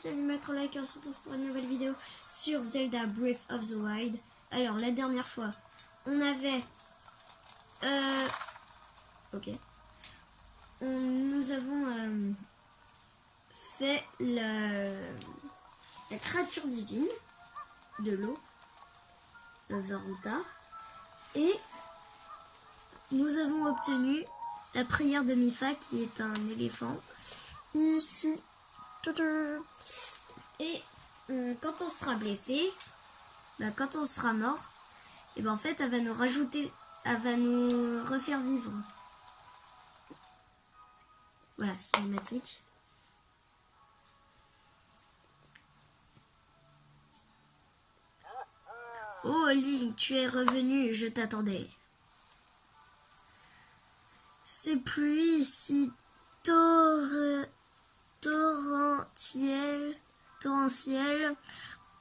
c'est Animatrolike et on se retrouve pour une nouvelle vidéo sur Zelda Breath of the Wild. Alors la dernière fois, on avait nous avons fait la créature divine de l'eau, le Varuta, et nous avons obtenu la prière de Mipha qui est un éléphant ici. Et quand on sera blessé, quand on sera mort, et ben en fait elle va nous refaire vivre. Voilà, cinématique. Oh Link, tu es revenu, je t'attendais. Ces pluies si torrentielles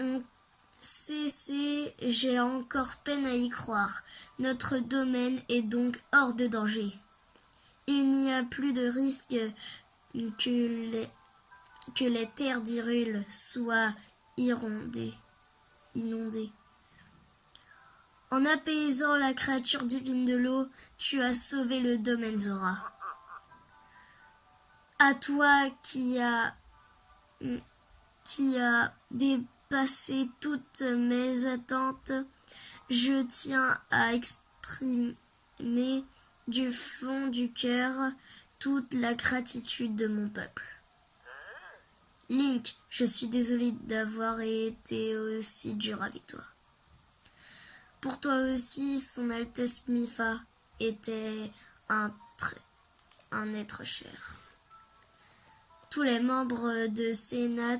ont cessé, j'ai encore peine à y croire. Notre domaine est donc hors de danger. Il n'y a plus de risque que les terres d'Hyrule soient inondées. En apaisant la créature divine de l'eau, tu as sauvé le domaine Zora. À toi qui a dépassé toutes mes attentes, je tiens à exprimer du fond du cœur toute la gratitude de mon peuple. Link, je suis désolée d'avoir été aussi dur avec toi. Pour toi aussi, son Altesse Mipha était un être cher. Tous les membres de Sénat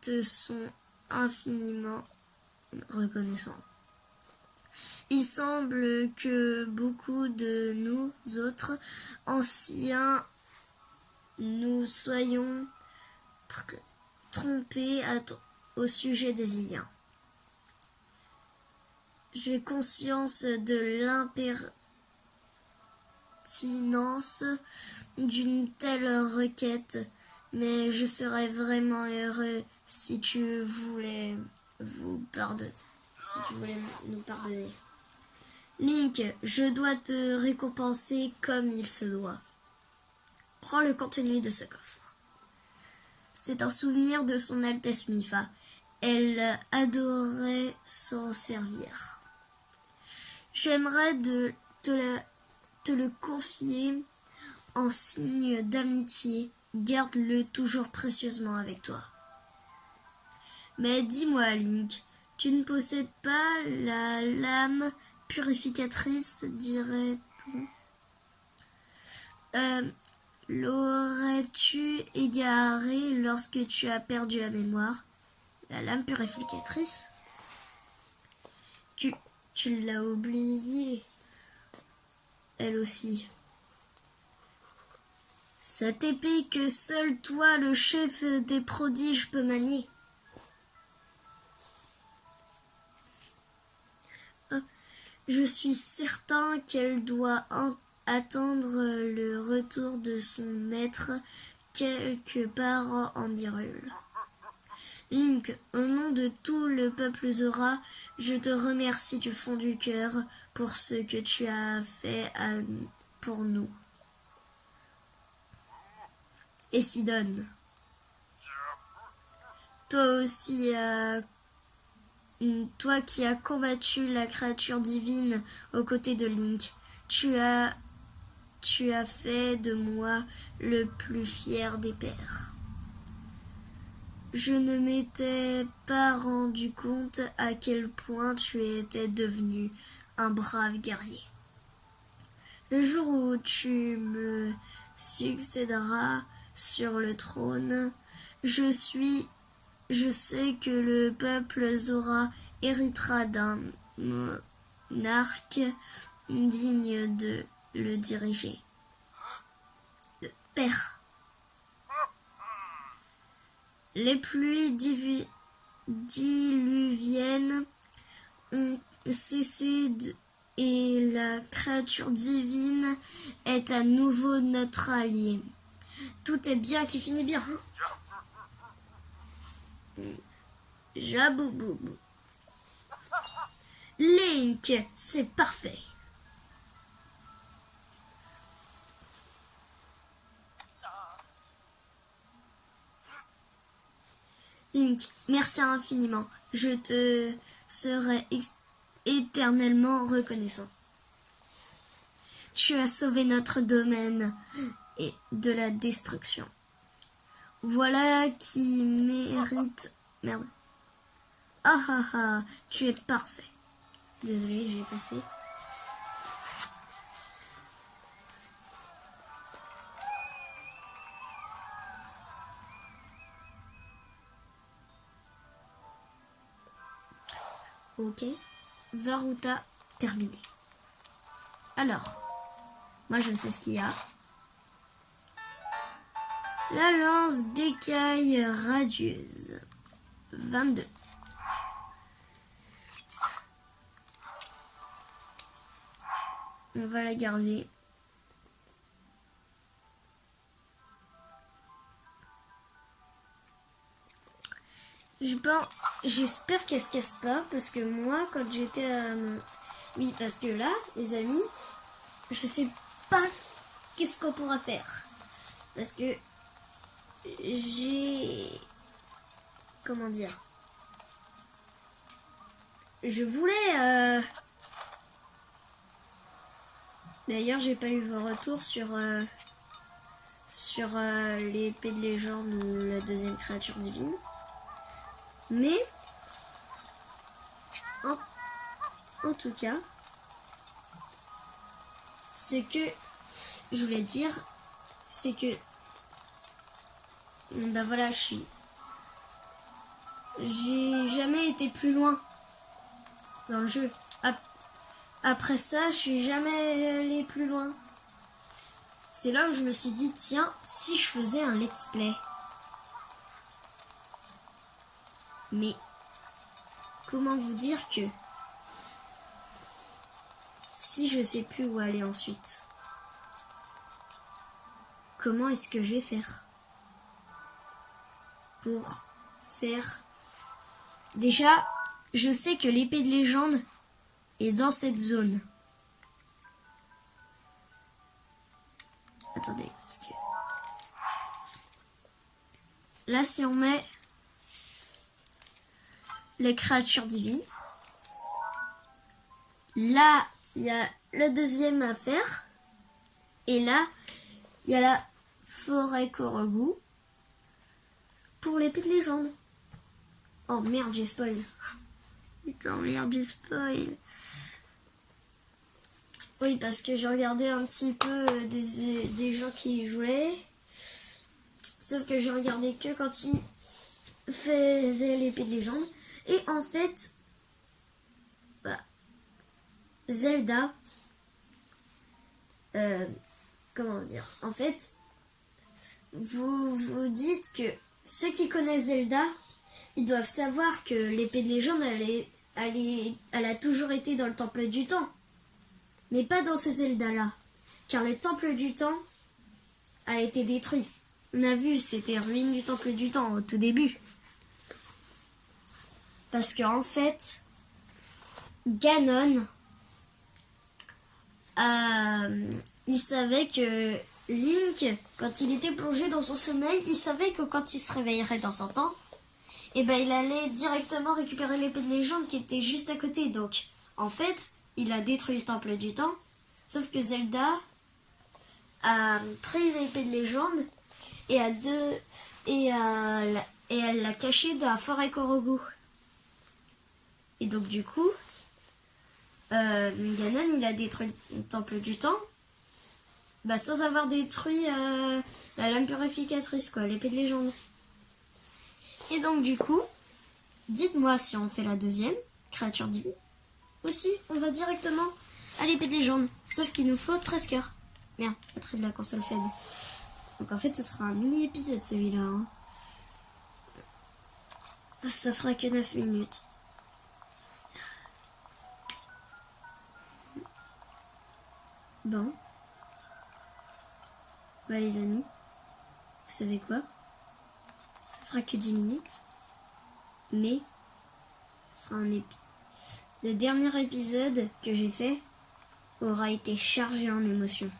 te sont infiniment reconnaissants. Il semble que beaucoup de nous autres anciens nous soyons trompés au sujet des Iliens. J'ai conscience de l'impertinence d'une telle requête, mais je serais vraiment heureux si tu voulais nous pardonner. Link, je dois te récompenser comme il se doit. Prends le contenu de ce coffre. C'est un souvenir de son Altesse Mipha. Elle adorait s'en servir. J'aimerais te le confier en signe d'amitié. Garde-le toujours précieusement avec toi. Mais dis-moi, Link, tu ne possèdes pas la lame purificatrice, dirait-on. L'aurais-tu égaré lorsque tu as perdu la mémoire? La lame purificatrice? Tu l'as oubliée, elle aussi. Cette épée que seul toi, le chef des prodiges, peux manier. Je suis certain qu'elle doit attendre le retour de son maître quelque part en Hyrule. Link, au nom de tout le peuple Zora, je te remercie du fond du cœur pour ce que tu as fait pour nous. Et Sidon, toi aussi, toi qui as combattu la créature divine aux côtés de Link, tu as fait de moi le plus fier des pères. Je ne m'étais pas rendu compte à quel point tu étais devenu un brave guerrier. Le jour où tu me succéderas sur le trône, je sais que le peuple Zora héritera d'un monarque digne de le diriger. Père. Les pluies diluviennes ont cessé et la créature divine est à nouveau notre allié. Tout est bien qui finit bien. Jaboubou. Link, c'est parfait. Link, merci infiniment. Je te serai éternellement reconnaissant. Tu as sauvé notre domaine et de la destruction. Voilà qui mérite... Merde. Ah ah ah, tu es parfait. Désolé, j'ai passé. Ok. Varuta terminé. Alors, moi je sais ce qu'il y a. La lance d'écaille radieuse. 22. On va la garder. J'espère qu'elle se casse pas, parce que moi, quand j'étais à mon... Oui, parce que là, les amis, je sais pas qu'est-ce qu'on pourra faire. Parce que j'ai... Comment dire? Je voulais... D'ailleurs, j'ai pas eu vos retours sur l'épée de légende ou la deuxième créature divine. Mais, en tout cas, ce que je voulais dire, c'est que, ben voilà, j'ai jamais été plus loin dans le jeu. Après ça, je suis jamais allé plus loin. C'est là où je me suis dit, tiens, si je faisais un let's play. Mais comment vous dire que si je sais plus où aller ensuite, comment est-ce que je vais faire pour faire... Déjà, je sais que l'épée de légende est dans cette zone. Attendez, parce que... Là, si on met les créatures divines, là, il y a le deuxième à faire. Et là, il y a la forêt Korogu pour l'épée de légende. Oh merde, j'ai spoil. Putain, merde, j'ai spoil. Oui, parce que j'ai regardé un petit peu des gens qui y jouaient. Sauf que j'ai regardé que quand ils faisaient l'épée de légende. Et en fait, bah, Zelda, comment dire, en fait, vous vous dites que ceux qui connaissent Zelda, ils doivent savoir que l'épée de légende, elle a toujours été dans le temple du temps. Mais pas dans ce Zelda-là. Car le temple du temps a été détruit. On a vu, c'était ruine du temple du temps au tout début. Parce qu'en fait, Ganon, il savait que Link, quand il était plongé dans son sommeil, il savait que quand il se réveillerait dans 100 ans, et ben il allait directement récupérer l'épée de légende qui était juste à côté. Donc, en fait, il a détruit le temple du temps, sauf que Zelda a pris l'épée de légende et elle l'a cachée dans la forêt Korogu. Et donc du coup, Ganon il a détruit le temple du temps, bah, sans avoir détruit la lame purificatrice, quoi, l'épée de légende. Et donc du coup, dites-moi si on fait la deuxième créature divine. Aussi, on va directement à l'épée de légende, sauf qu'il nous faut 13 cœurs. Merde, batterie de la console faible. Donc en fait, ce sera un mini épisode celui-là. Hein. Ça fera que 9 minutes. Bon. Bah les amis, vous savez quoi? Ça fera que 10 minutes. Mais ce sera le dernier épisode que j'ai fait aura été chargé en émotions.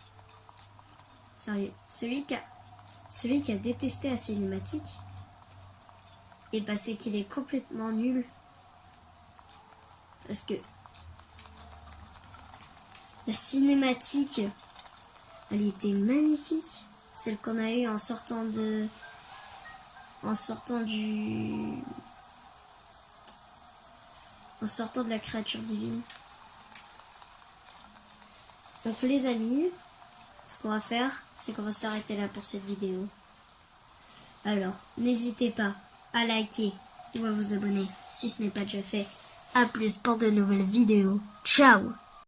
Sérieux, celui qui a détesté la cinématique, et c'est qu'il est complètement nul. Parce que la cinématique, elle était magnifique. Celle qu'on a eue en sortant de la créature divine. Donc les amis, ce qu'on va faire, c'est qu'on va s'arrêter là pour cette vidéo. Alors, n'hésitez pas à liker ou à vous abonner si ce n'est pas déjà fait. A plus pour de nouvelles vidéos. Ciao!